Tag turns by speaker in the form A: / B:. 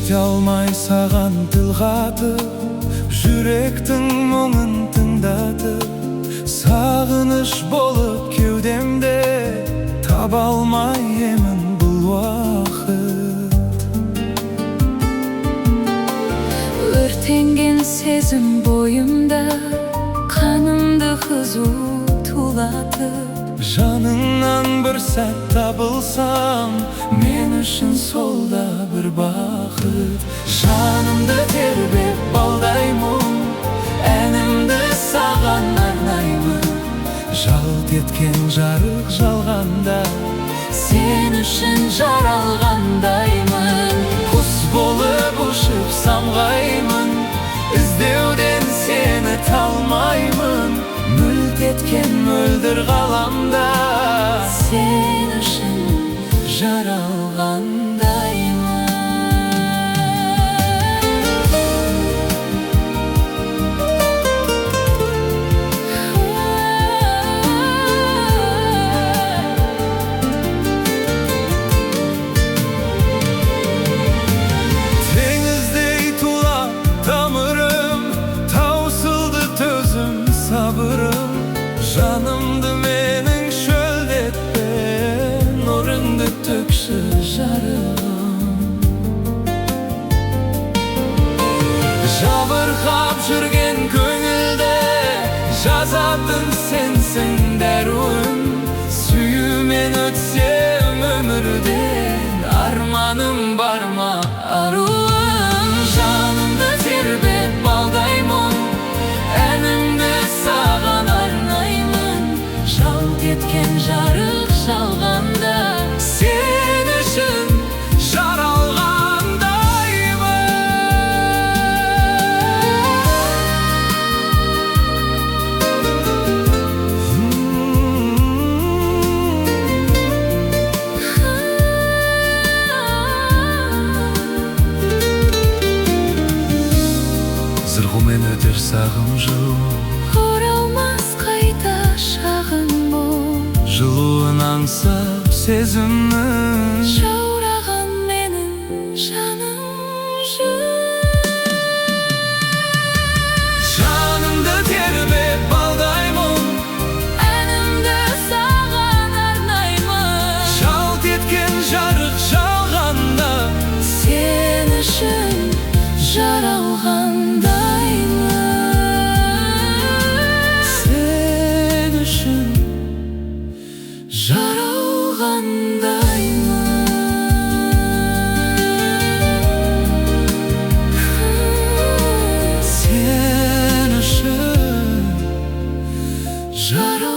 A: жете алмай саған тіл қатып, жүректің мұңын тыңдатып, сағыныш болып кеудемде, таба алмай емін бұл уақыт.
B: Өртенген сезім бойымда, қанымды қызу тулатып,
A: жаныңнан бір сәт табылсам, мен үшін сол да бір бақыт. Жанымды тербеп балдай мұң, әнімді саған арнаймын. Жалт еткен жарық жалғанда,
B: сен үшін жаралғандаймын.
A: құс болып ұшып самғаймын, іздеуден сені талмаймын. Мүлт еткен мөлдір ғаламда,
B: сен үшін
A: жаралғандаймын. Теңіздей тулап тамырым, таусылды төзім сабырым. Жанымды менің шөлдетпе, нұрыңды төкші жарығым. Жабырқап жүрген көңілді, жазатын сенсің дәруім. Сүйумен өтсем өмірден, арманым бар ма аруым. Жанымды тербеп балдай мұң, әнімді саған арнаймын.
B: жалт еткен жарық жалғанда,
A: Сен үшін зырғумен өтер сағым жыл,
B: оралмас қайта шағын бұл.
A: жылуын аңсап сезімнің,
B: жаураған менің жаным
A: жанымды тербеп балдай мұң,
B: әнімді саған арнаймын.
A: жалт еткен жарық жалғанда,
B: сен үшін жаралғандаймын.
A: сен үшін
B: жаралғандаймын.
A: сен үшін
B: жаралғандаймын.